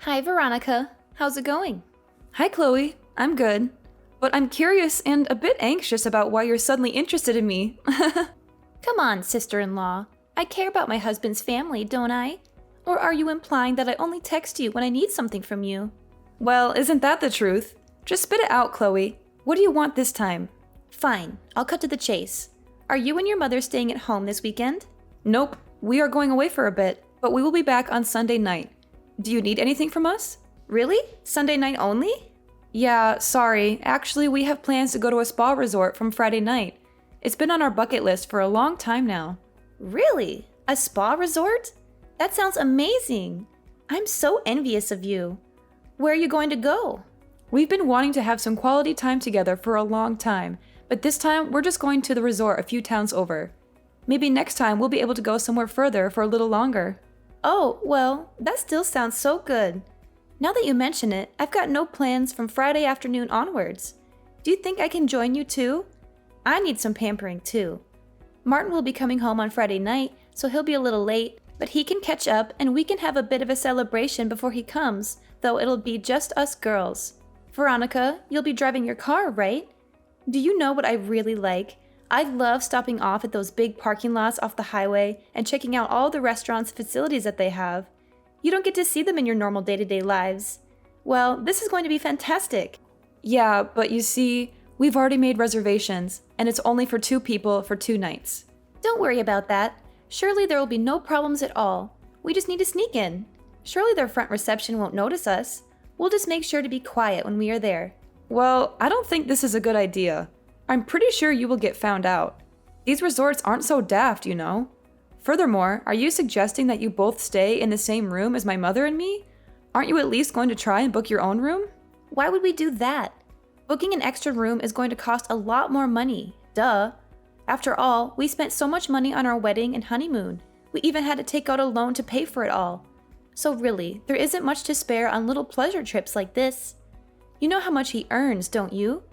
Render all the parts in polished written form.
Hi, Veronica. How's it going? Hi, Chloe. I'm good. But I'm curious and a bit anxious about why you're suddenly interested in me. Come on, sister-in-law. I care about my husband's family, don't I? Or are you implying that I only text you when I need something from you? Well, isn't that the truth? Just spit it out, Chloe. What do you want this time? Fine, I'll cut to the chase. Are you and your mother staying at home this weekend? Nope. We are going away for a bit, but we will be back on Sunday night. Do you need anything from us? Really? Sunday night only? Yeah, sorry. Actually, we have plans to go to a spa resort from Friday night. It's been on our bucket list for a long time now. Really? A spa resort? That sounds amazing. I'm so envious of you. Where are you going to go? We've been wanting to have some quality time together for a long time, but this time we're just going to the resort a few towns over. Maybe next time we'll be able to go somewhere further for a little longer. Oh, well, that still sounds so good. Now that you mention it, I've got no plans from Friday afternoon onwards. Do you think I can join you too? I need some pampering too. Martin will be coming home on Friday night, so he'll be a little late, but he can catch up and we can have a bit of a celebration before he comes, though it'll be just us girls. Veronica, you'll be driving your car, right? Do you know what I really like? I love stopping off at those big parking lots off the highway and checking out all the restaurants and facilities that they have. You don't get to see them in your normal day-to-day lives. Well, this is going to be fantastic. Yeah, but you see, we've already made reservations, and it's only for 2 people for 2 nights. Don't worry about that. Surely there will be no problems at all. We just need to sneak in. Surely their front reception won't notice us. We'll just make sure to be quiet when we are there. Well, I don't think this is a good idea. I'm pretty sure you will get found out. These resorts aren't so daft, you know. Furthermore, are you suggesting that you both stay in the same room as my mother and me? Aren't you at least going to try and book your own room? Why would we do that? Booking an extra room is going to cost a lot more money. Duh. After all, we spent so much money on our wedding and honeymoon. We even had to take out a loan to pay for it all. So really, there isn't much to spare on little pleasure trips like this. You know how much he earns, don't you?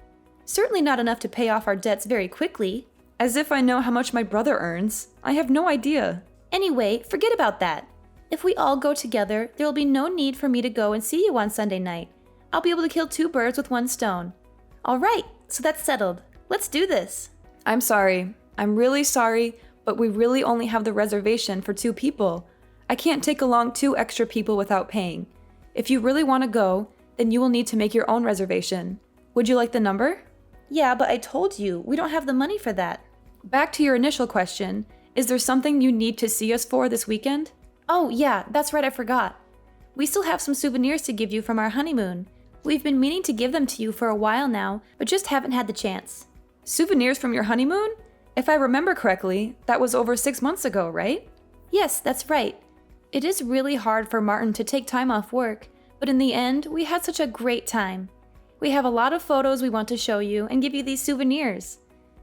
Certainly not enough to pay off our debts very quickly. As if I know how much my brother earns. I have no idea. Anyway, forget about that. If we all go together, there will be no need for me to go and see you on Sunday night. I'll be able to kill 2 birds with 1 stone. All right, so that's settled. Let's do this. I'm sorry. I'm really sorry, but we really only have the reservation for 2 people. I can't take along 2 extra people without paying. If you really want to go, then you will need to make your own reservation. Would you like the number? Yeah, but I told you, we don't have the money for that. Back to your initial question, is there something you need to see us for this weekend? Oh yeah, that's right, I forgot. We still have some souvenirs to give you from our honeymoon. We've been meaning to give them to you for a while now, but just haven't had the chance. Souvenirs from your honeymoon? If I remember correctly, that was over 6 months ago, right? Yes, that's right. It is really hard for Martin to take time off work, but in the end, we had such a great time. We have a lot of photos we want to show you and give you these souvenirs.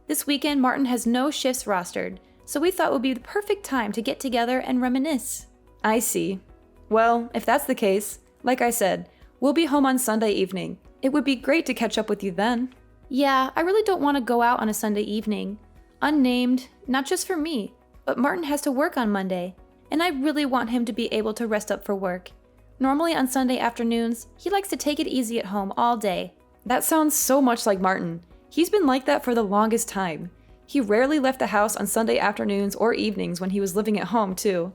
This weekend, Martin has no shifts rostered, so we thought it would be the perfect time to get together and reminisce. I see. Well, if that's the case, like I said, we'll be home on Sunday evening. It would be great to catch up with you then. Yeah, I really don't want to go out on a Sunday evening. Unnamed, not just for me, but Martin has to work on Monday, and I really want him to be able to rest up for work. Normally on Sunday afternoons, he likes to take it easy at home all day. That sounds so much like Martin. He's been like that for the longest time. He rarely left the house on Sunday afternoons or evenings when he was living at home, too.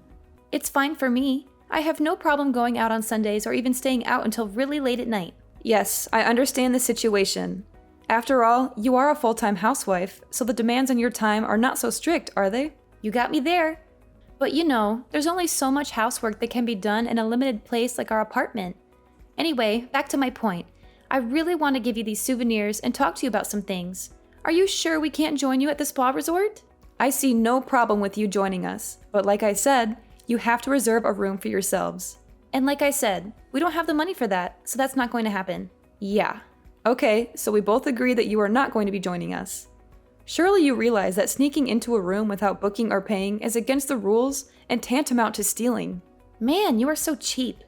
It's fine for me. I have no problem going out on Sundays or even staying out until really late at night. Yes, I understand the situation. After all, you are a full-time housewife, so the demands on your time are not so strict, are they? You got me there. But you know, there's only so much housework that can be done in a limited place like our apartment. Anyway, back to my point. I really want to give you these souvenirs and talk to you about some things. Are you sure we can't join you at the spa resort? I see no problem with you joining us, but like I said, you have to reserve a room for yourselves. And like I said, we don't have the money for that, so that's not going to happen. Yeah. Okay, so we both agree that you are not going to be joining us. Surely you realize that sneaking into a room without booking or paying is against the rules and tantamount to stealing. Man, you are so cheap.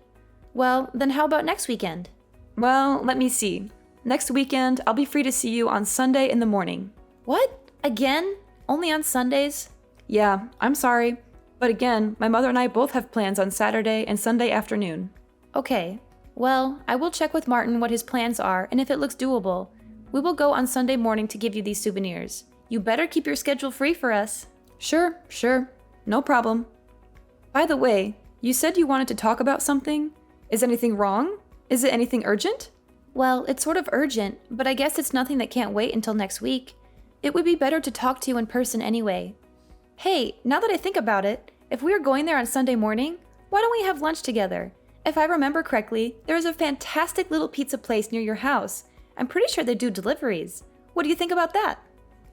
Well, then how about next weekend? Well, let me see. Next weekend, I'll be free to see you on Sunday in the morning. What? Again? Only on Sundays? Yeah, I'm sorry. But again, my mother and I both have plans on Saturday and Sunday afternoon. Okay, Well, I will check with Martin what his plans are and if it looks doable. We will go on Sunday morning to give you these souvenirs. You better keep your schedule free for us. Sure. No problem. By the way, you said you wanted to talk about something? Is anything wrong? Is it anything urgent? Well, it's sort of urgent, but I guess it's nothing that can't wait until next week. It would be better to talk to you in person anyway. Hey, now that I think about it, if we are going there on Sunday morning, why don't we have lunch together? If I remember correctly, there is a fantastic little pizza place near your house. I'm pretty sure they do deliveries. What do you think about that?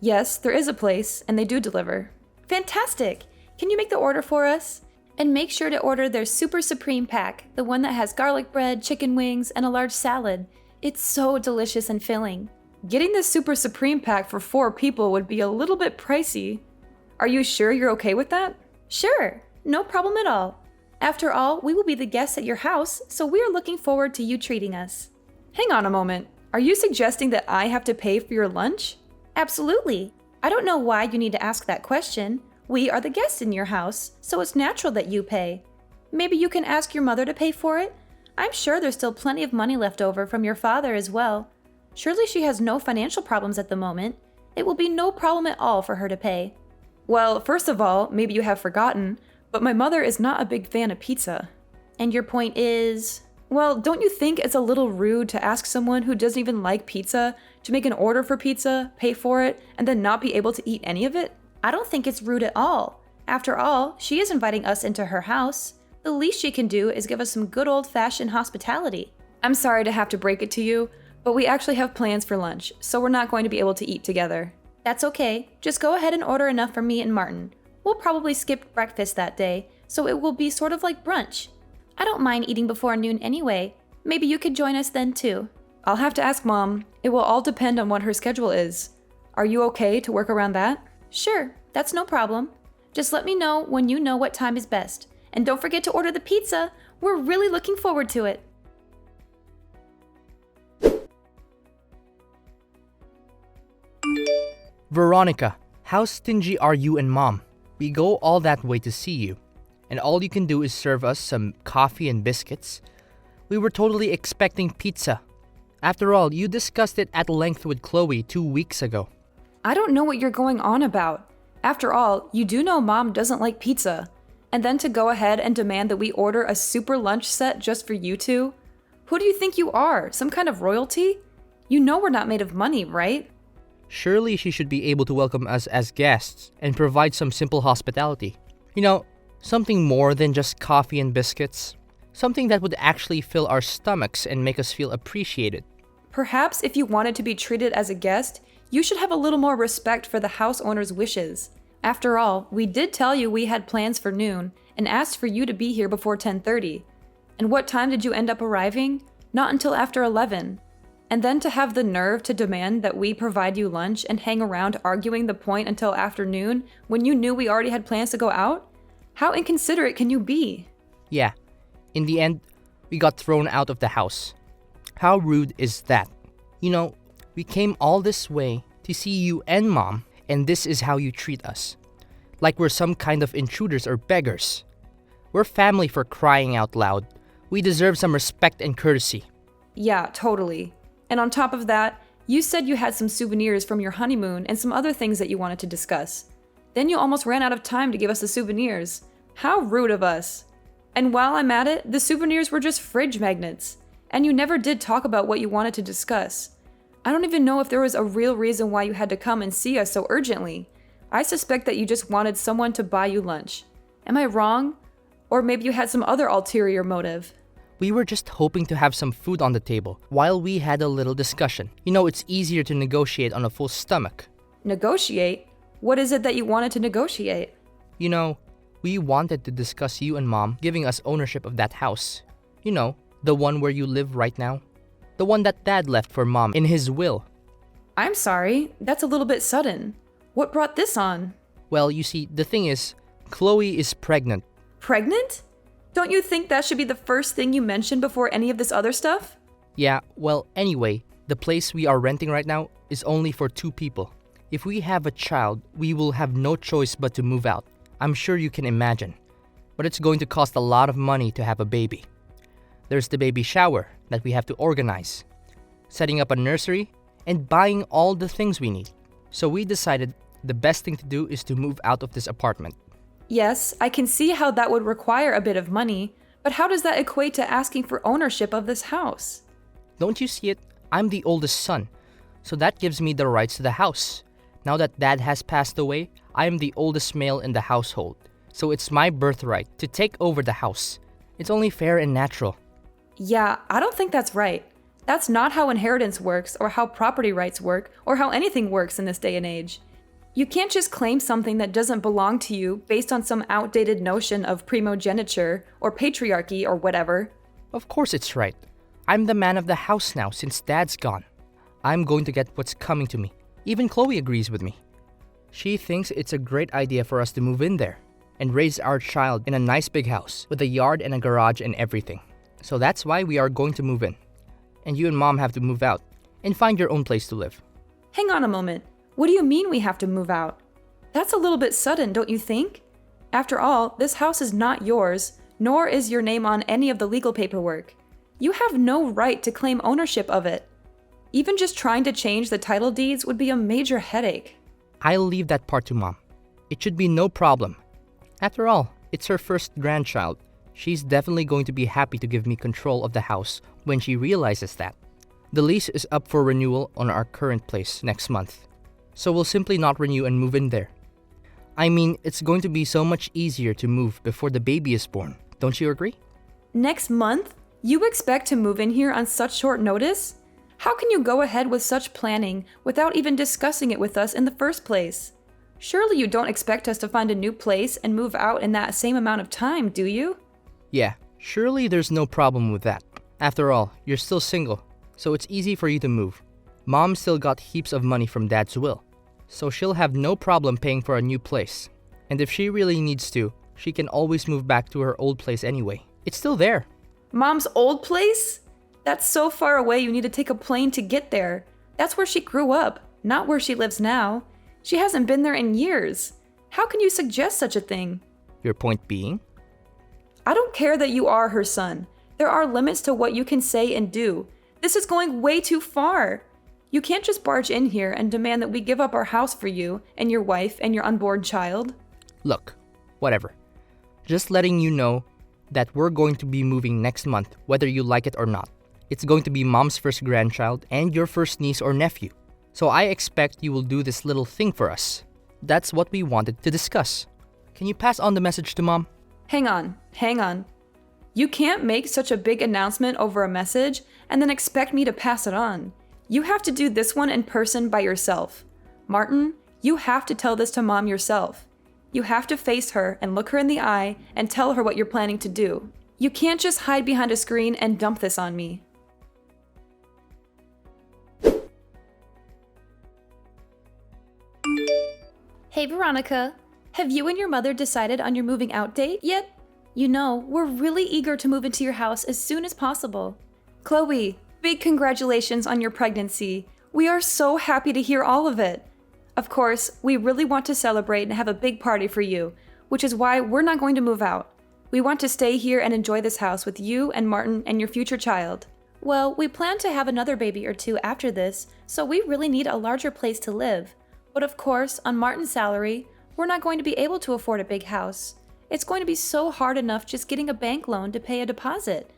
Yes, there is a place, and they do deliver. Fantastic! Can you make the order for us? And make sure to order their Super Supreme pack, the one that has garlic bread, chicken wings, and a large salad. It's so delicious and filling. Getting the Super Supreme pack for 4 people would be a little bit pricey. Are you sure you're okay with that? Sure, no problem at all. After all, we will be the guests at your house, so we are looking forward to you treating us. Hang on a moment. Are you suggesting that I have to pay for your lunch? Absolutely. I don't know why you need to ask that question. We are the guests in your house, so it's natural that you pay. Maybe you can ask your mother to pay for it? I'm sure there's still plenty of money left over from your father as well. Surely she has no financial problems at the moment. It will be no problem at all for her to pay. Well, first of all, maybe you have forgotten, but my mother is not a big fan of pizza. And your point is? Well, don't you think it's a little rude to ask someone who doesn't even like pizza to make an order for pizza, pay for it, and then not be able to eat any of it? I don't think it's rude at all. After all, she is inviting us into her house. The least she can do is give us some good old-fashioned hospitality. I'm sorry to have to break it to you, but we actually have plans for lunch, so we're not going to be able to eat together. That's okay. Just go ahead and order enough for me and Martin. We'll probably skip breakfast that day, so it will be sort of like brunch. I don't mind eating before noon anyway. Maybe you could join us then too. I'll have to ask Mom. It will all depend on what her schedule is. Are you okay to work around that? Sure, that's no problem. Just let me know when you know what time is best. And don't forget to order the pizza. We're really looking forward to it. Veronica, how stingy are you and Mom? We go all that way to see you, and all you can do is serve us some coffee and biscuits. We were totally expecting pizza. After all, you discussed it at length with Chloe 2 weeks ago. I don't know what you're going on about. After all, you do know Mom doesn't like pizza. And then to go ahead and demand that we order a super lunch set just for you two? Who do you think you are? Some kind of royalty? You know we're not made of money, right? Surely she should be able to welcome us as guests and provide some simple hospitality. You know, something more than just coffee and biscuits. Something that would actually fill our stomachs and make us feel appreciated. Perhaps if you wanted to be treated as a guest, you should have a little more respect for the house owner's wishes. After all, we did tell you we had plans for noon and asked for you to be here before 10:30. And what time did you end up arriving? Not until after 11. And then to have the nerve to demand that we provide you lunch and hang around arguing the point until afternoon when you knew we already had plans to go out? How inconsiderate can you be? Yeah, in the end, we got thrown out of the house. How rude is that? You know, we came all this way to see you and Mom, and this is how you treat us. Like we're some kind of intruders or beggars. We're family, for crying out loud. We deserve some respect and courtesy. Yeah, totally. And on top of that, you said you had some souvenirs from your honeymoon and some other things that you wanted to discuss. Then you almost ran out of time to give us the souvenirs. How rude of us. And while I'm at it, the souvenirs were just fridge magnets. And you never did talk about what you wanted to discuss. I don't even know if there was a real reason why you had to come and see us so urgently. I suspect that you just wanted someone to buy you lunch. Am I wrong? Or maybe you had some other ulterior motive. We were just hoping to have some food on the table while we had a little discussion. You know, it's easier to negotiate on a full stomach. Negotiate? What is it that you wanted to negotiate? You know, we wanted to discuss you and Mom giving us ownership of that house. You know, the one where you live right now. The one that Dad left for Mom in his will. I'm sorry, that's a little bit sudden. What brought this on? Well, you see, the thing is, Chloe is pregnant. Pregnant? Don't you think that should be the first thing you mention before any of this other stuff? Yeah, well, anyway, the place we are renting right now is only for 2 people. If we have a child, we will have no choice but to move out. I'm sure you can imagine. But it's going to cost a lot of money to have a baby. There's the baby shower that we have to organize, setting up a nursery, and buying all the things we need. So we decided the best thing to do is to move out of this apartment. Yes, I can see how that would require a bit of money, but how does that equate to asking for ownership of this house? Don't you see it? I'm the oldest son, so that gives me the rights to the house. Now that dad has passed away, I am the oldest male in the household, so it's my birthright to take over the house. It's only fair and natural. Yeah, I don't think that's right. That's not how inheritance works, or how property rights work, or how anything works in this day and age. You can't just claim something that doesn't belong to you based on some outdated notion of primogeniture, or patriarchy, or whatever. Of course it's right. I'm the man of the house now since dad's gone. I'm going to get what's coming to me. Even Chloe agrees with me. She thinks it's a great idea for us to move in there and raise our child in a nice big house with a yard and a garage and everything. So that's why we are going to move in. And you and mom have to move out and find your own place to live. Hang on a moment. What do you mean we have to move out? That's a little bit sudden, don't you think? After all, this house is not yours, nor is your name on any of the legal paperwork. You have no right to claim ownership of it. Even just trying to change the title deeds would be a major headache. I'll leave that part to mom. It should be no problem. After all, it's her first grandchild. She's definitely going to be happy to give me control of the house when she realizes that. The lease is up for renewal on our current place next month, so we'll simply not renew and move in there. I mean, it's going to be so much easier to move before the baby is born. Don't you agree? Next month? You expect to move in here on such short notice? How can you go ahead with such planning without even discussing it with us in the first place? Surely you don't expect us to find a new place and move out in that same amount of time, do you? Yeah, surely there's no problem with that. After all, you're still single, so it's easy for you to move. Mom still got heaps of money from dad's will, so she'll have no problem paying for a new place. And if she really needs to, she can always move back to her old place anyway. It's still there. Mom's old place? That's so far away you need to take a plane to get there. That's where she grew up, not where she lives now. She hasn't been there in years. How can you suggest such a thing? Your point being? I don't care that you are her son. There are limits to what you can say and do. This is going way too far. You can't just barge in here and demand that we give up our house for you and your wife and your unborn child. Look, whatever. Just letting you know that we're going to be moving next month, whether you like it or not. It's going to be mom's first grandchild and your first niece or nephew. So I expect you will do this little thing for us. That's what we wanted to discuss. Can you pass on the message to mom? Hang on. You can't make such a big announcement over a message and then expect me to pass it on. You have to do this one in person by yourself. Martin, you have to tell this to mom yourself. You have to face her and look her in the eye and tell her what you're planning to do. You can't just hide behind a screen and dump this on me. Hey Veronica, have you and your mother decided on your moving out date yet? You know, we're really eager to move into your house as soon as possible. Chloe, big congratulations on your pregnancy. We are so happy to hear all of it. Of course, we really want to celebrate and have a big party for you, which is why we're not going to move out. We want to stay here and enjoy this house with you and Martin and your future child. Well, we plan to have another baby or two after this, so we really need a larger place to live. But of course, on Martin's salary, we're not going to be able to afford a big house. It's going to be so hard enough just getting a bank loan to pay a deposit.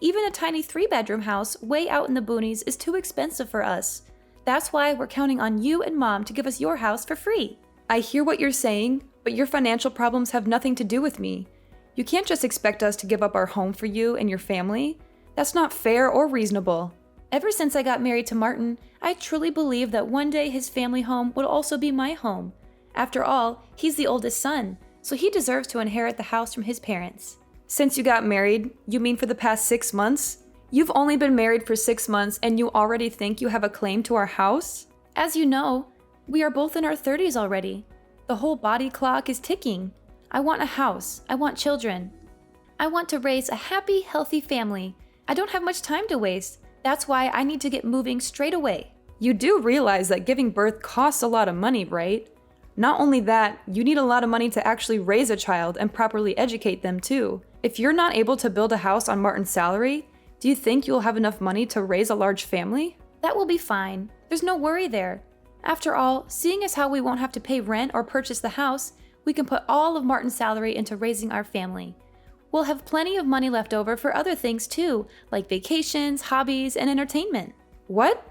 Even a tiny 3-bedroom house way out in the boonies is too expensive for us. That's why we're counting on you and Mom to give us your house for free. I hear what you're saying, but your financial problems have nothing to do with me. You can't just expect us to give up our home for you and your family. That's not fair or reasonable. Ever since I got married to Martin, I truly believe that one day his family home would also be my home. After all, he's the oldest son, so he deserves to inherit the house from his parents. Since you got married, you mean for the past 6 months? You've only been married for 6 months and you already think you have a claim to our house? As you know, we are both in our 30s already. The whole body clock is ticking. I want a house. I want children. I want to raise a happy, healthy family. I don't have much time to waste. That's why I need to get moving straight away. You do realize that giving birth costs a lot of money, right? Not only that, you need a lot of money to actually raise a child and properly educate them too. If you're not able to build a house on Martin's salary, Do you think you'll have enough money to raise a large family? That will be fine. There's no worry there. After all, seeing as how we won't have to pay rent or purchase the house, we can put all of Martin's salary into raising our family. We'll have plenty of money left over for other things too, like vacations, hobbies, and entertainment. What?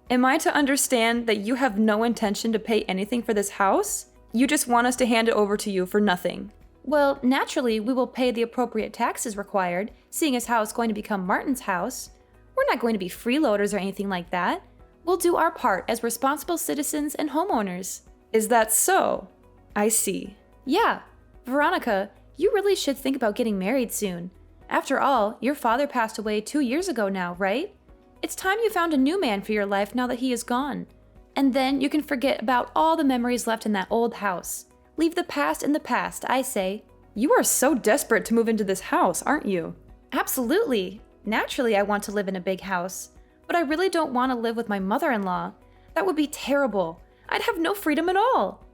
Am I to understand that you have no intention to pay anything for this house? You just want us to hand it over to you for nothing. Well, naturally, we will pay the appropriate taxes required, seeing as how it's going to become Martin's house. We're not going to be freeloaders or anything like that. We'll do our part as responsible citizens and homeowners. Is that so? I see. Yeah. Veronica, you really should think about getting married soon. After all, your father passed away 2 years ago now, right? It's time you found a new man for your life now that he is gone. And then you can forget about all the memories left in that old house. Leave the past in the past, I say. You are so desperate to move into this house, aren't you? Absolutely. Naturally, I want to live in a big house. But I really don't want to live with my mother-in-law. That would be terrible. I'd have no freedom at all.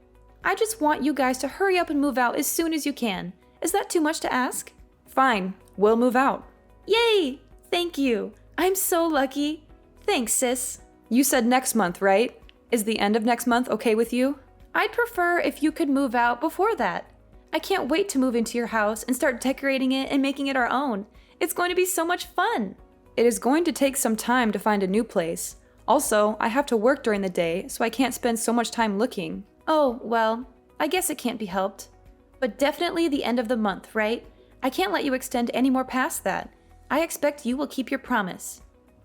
I just want you guys to hurry up and move out as soon as you can. Is that too much to ask? Fine, we'll move out. Yay! Thank you. I'm so lucky. Thanks, sis. You said next month, right? Is the end of next month okay with you? I'd prefer if you could move out before that. I can't wait to move into your house and start decorating it and making it our own. It's going to be so much fun. It is going to take some time to find a new place. Also, I have to work during the day, so I can't spend so much time looking. Oh, well, I guess it can't be helped. But definitely the end of the month, right? I can't let you extend any more past that. I expect you will keep your promise.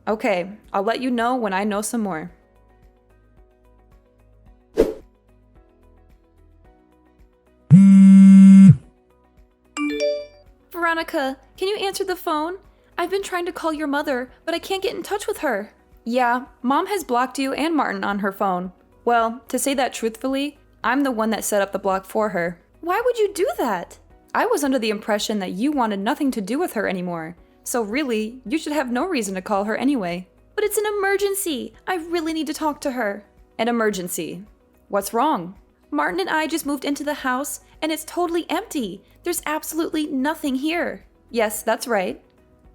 Okay, I'll let you know when I know some more. Veronica, can you answer the phone? I've been trying to call your mother, but I can't get in touch with her. Yeah, Mom has blocked you and Martin on her phone. Well, to say that truthfully, I'm the one that set up the block for her. Why would you do that? I was under the impression that you wanted nothing to do with her anymore. So really, you should have no reason to call her anyway. But it's an emergency. I really need to talk to her. An emergency? What's wrong? Martin and I just moved into the house, and it's totally empty. There's absolutely nothing here. Yes, that's right.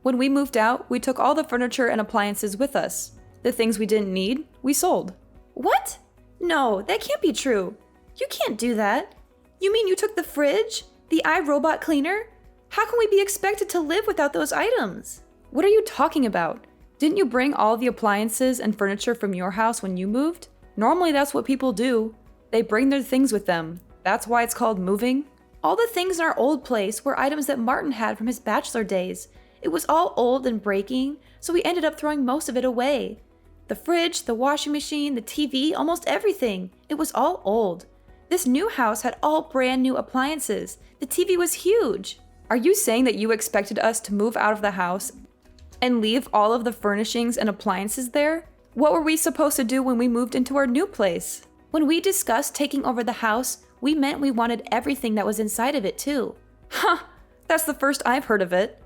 When we moved out, we took all the furniture and appliances with us. The things we didn't need, we sold. What? No, that can't be true. You can't do that. You mean you took the fridge? The iRobot cleaner? How can we be expected to live without those items? What are you talking about? Didn't you bring all the appliances and furniture from your house when you moved? Normally that's what people do. They bring their things with them. That's why it's called moving. All the things in our old place were items that Martin had from his bachelor days. It was all old and breaking, so we ended up throwing most of it away. The fridge, the washing machine, the TV, almost everything. It was all old. This new house had all brand new appliances. The TV was huge. Are you saying that you expected us to move out of the house and leave all of the furnishings and appliances there? What were we supposed to do when we moved into our new place? When we discussed taking over the house, we meant we wanted everything that was inside of it too. Huh, that's the first I've heard of it.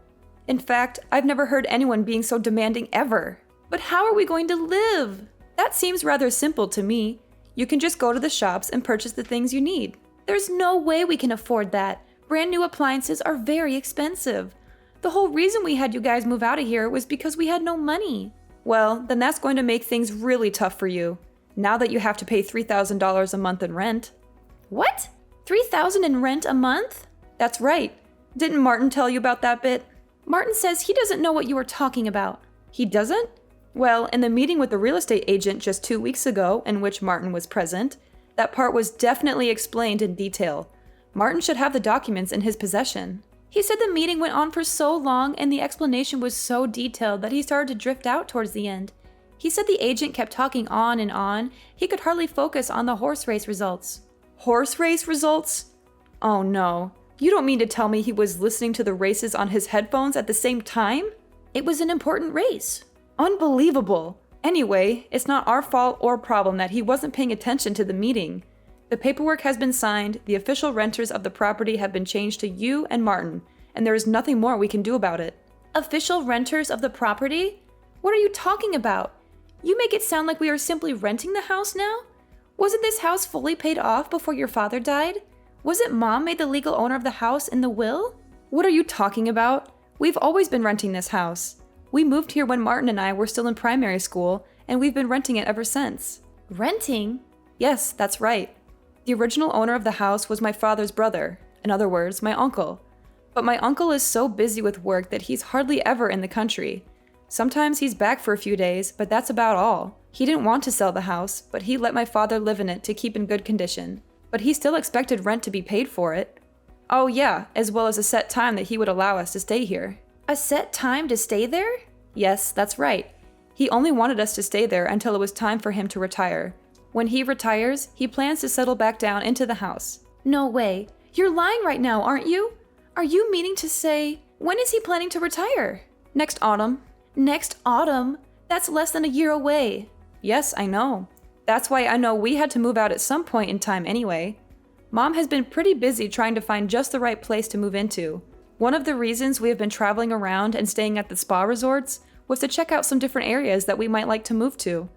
In fact, I've never heard anyone being so demanding ever. But how are we going to live? That seems rather simple to me. You can just go to the shops and purchase the things you need. There's no way we can afford that. Brand new appliances are very expensive. The whole reason we had you guys move out of here was because we had no money. Well, then that's going to make things really tough for you, now that you have to pay $3,000 a month in rent. What? $3,000 in rent a month? That's right. Didn't Martin tell you about that bit? Martin says he doesn't know what you were talking about. He doesn't? Well, in the meeting with the real estate agent just 2 weeks ago, in which Martin was present, that part was definitely explained in detail. Martin should have the documents in his possession. He said the meeting went on for so long and the explanation was so detailed that he started to drift out towards the end. He said the agent kept talking on and on. He could hardly focus on the horse race results. Horse race results? Oh no. You don't mean to tell me he was listening to the races on his headphones at the same time? It was an important race. Unbelievable. Anyway, it's not our fault or problem that he wasn't paying attention to the meeting. The paperwork has been signed, the official renters of the property have been changed to you and Martin, and there is nothing more we can do about it. Official renters of the property? What are you talking about? You make it sound like we are simply renting the house now? Wasn't this house fully paid off before your father died? Wasn't Mom made the legal owner of the house in the will? What are you talking about? We've always been renting this house. We moved here when Martin and I were still in primary school, and we've been renting it ever since. Renting? Yes, that's right. The original owner of the house was my father's brother, in other words, my uncle. But my uncle is so busy with work that he's hardly ever in the country. Sometimes he's back for a few days, but that's about all. He didn't want to sell the house, but he let my father live in it to keep in good condition. But he still expected rent to be paid for it. Oh yeah, as well as a set time that he would allow us to stay here. A set time to stay there? Yes, that's right. He only wanted us to stay there until it was time for him to retire. When he retires, he plans to settle back down into the house. No way. You're lying right now, aren't you? Are you meaning to say, when is he planning to retire? Next autumn. Next autumn? That's less than a year away. Yes, I know. That's why I know we had to move out at some point in time anyway. Mom has been pretty busy trying to find just the right place to move into. One of the reasons we have been traveling around and staying at the spa resorts was to check out some different areas that we might like to move to.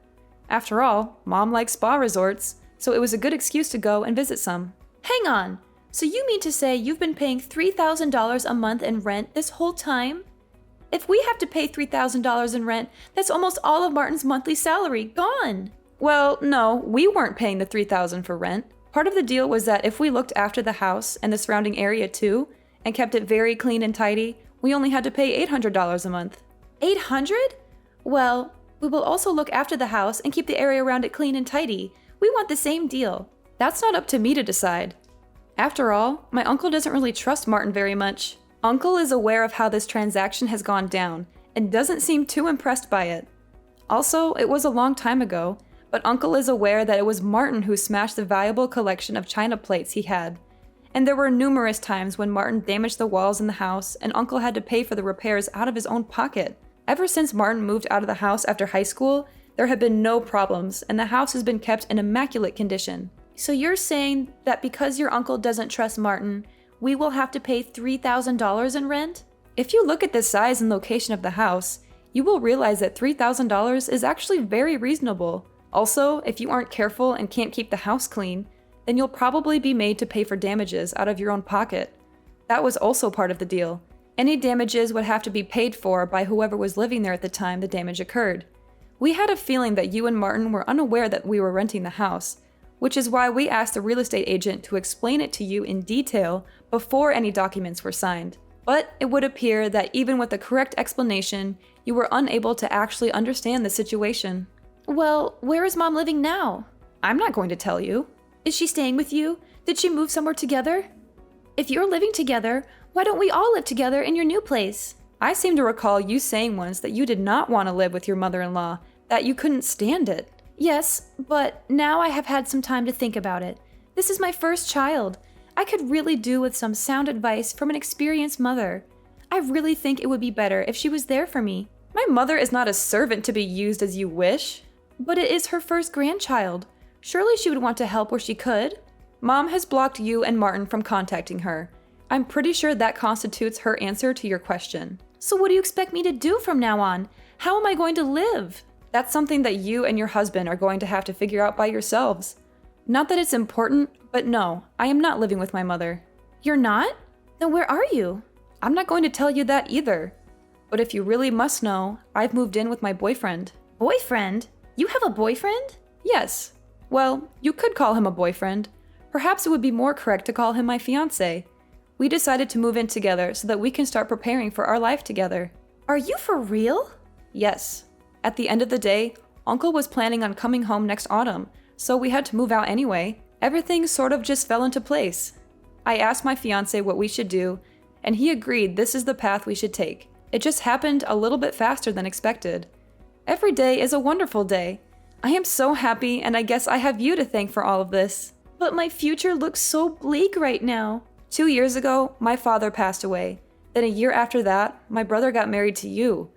After all, Mom likes spa resorts, so it was a good excuse to go and visit some. Hang on. So you mean to say you've been paying $3,000 a month in rent this whole time? If we have to pay $3,000 in rent, that's almost all of Martin's monthly salary gone. Well, no, we weren't paying the $3,000 for rent. Part of the deal was that if we looked after the house and the surrounding area too, and kept it very clean and tidy, we only had to pay $800 a month. $800? Well, we will also look after the house and keep the area around it clean and tidy. We want the same deal. That's not up to me to decide. After all, my uncle doesn't really trust Martin very much. Uncle is aware of how this transaction has gone down and doesn't seem too impressed by it. Also, it was a long time ago, but Uncle is aware that it was Martin who smashed the valuable collection of china plates he had. And there were numerous times when Martin damaged the walls in the house and Uncle had to pay for the repairs out of his own pocket. Ever since Martin moved out of the house after high school, there have been no problems and the house has been kept in immaculate condition. So you're saying that because your uncle doesn't trust Martin, we will have to pay $3,000 in rent? If you look at the size and location of the house, you will realize that $3,000 is actually very reasonable. Also, if you aren't careful and can't keep the house clean, then you'll probably be made to pay for damages out of your own pocket. That was also part of the deal. Any damages would have to be paid for by whoever was living there at the time the damage occurred. We had a feeling that you and Martin were unaware that we were renting the house, which is why we asked the real estate agent to explain it to you in detail before any documents were signed. But it would appear that even with the correct explanation, you were unable to actually understand the situation. Well, where is Mom living now? I'm not going to tell you. Is she staying with you? Did she move somewhere together? If you're living together, why don't we all live together in your new place? I seem to recall you saying once that you did not want to live with your mother-in-law, that you couldn't stand it. Yes, but now I have had some time to think about it. This is my first child. I could really do with some sound advice from an experienced mother. I really think it would be better if she was there for me. My mother is not a servant to be used as you wish. But it is her first grandchild. Surely she would want to help where she could. Mom has blocked you and Martin from contacting her. I'm pretty sure that constitutes her answer to your question. So what do you expect me to do from now on? How am I going to live? That's something that you and your husband are going to have to figure out by yourselves. Not that it's important, but no, I am not living with my mother. You're not? Then where are you? I'm not going to tell you that either. But if you really must know, I've moved in with my boyfriend. Boyfriend? You have a boyfriend? Yes. Well, you could call him a boyfriend. Perhaps it would be more correct to call him my fiancé. We decided to move in together so that we can start preparing for our life together. Are you for real? Yes. At the end of the day, Uncle was planning on coming home next autumn, so we had to move out anyway. Everything sort of just fell into place. I asked my fiancé what we should do, and he agreed this is the path we should take. It just happened a little bit faster than expected. Every day is a wonderful day. I am so happy, and I guess I have you to thank for all of this. But my future looks so bleak right now. 2 years ago, my father passed away. Then a year after that, my brother got married to you.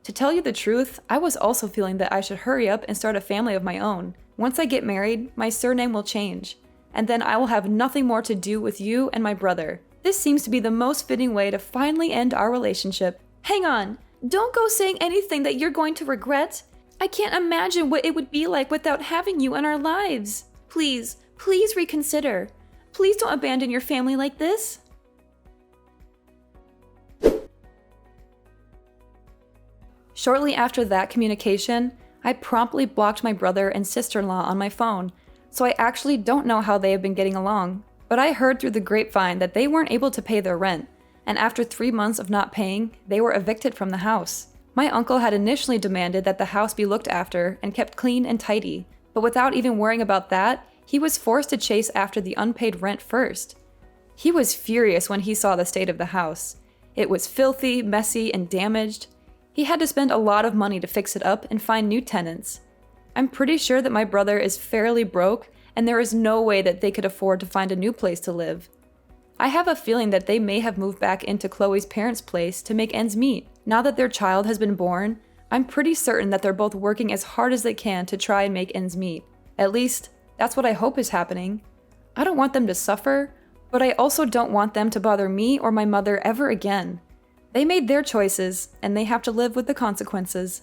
To tell you the truth, I was also feeling that I should hurry up and start a family of my own. Once I get married, my surname will change, and then I will have nothing more to do with you and my brother. This seems to be the most fitting way to finally end our relationship. Hang on, don't go saying anything that you're going to regret. I can't imagine what it would be like without having you in our lives. Please, please reconsider. Please don't abandon your family like this. Shortly after that communication, I promptly blocked my brother and sister-in-law on my phone, so I actually don't know how they have been getting along. But I heard through the grapevine that they weren't able to pay their rent, and after 3 months of not paying, they were evicted from the house. My uncle had initially demanded that the house be looked after and kept clean and tidy, but without even worrying about that, he was forced to chase after the unpaid rent first. He was furious when he saw the state of the house. It was filthy, messy, and damaged. He had to spend a lot of money to fix it up and find new tenants. I'm pretty sure that my brother is fairly broke, and there is no way that they could afford to find a new place to live. I have a feeling that they may have moved back into Chloe's parents' place to make ends meet. Now that their child has been born, I'm pretty certain that they're both working as hard as they can to try and make ends meet. At least, that's what I hope is happening. I don't want them to suffer, but I also don't want them to bother me or my mother ever again. They made their choices, and they have to live with the consequences.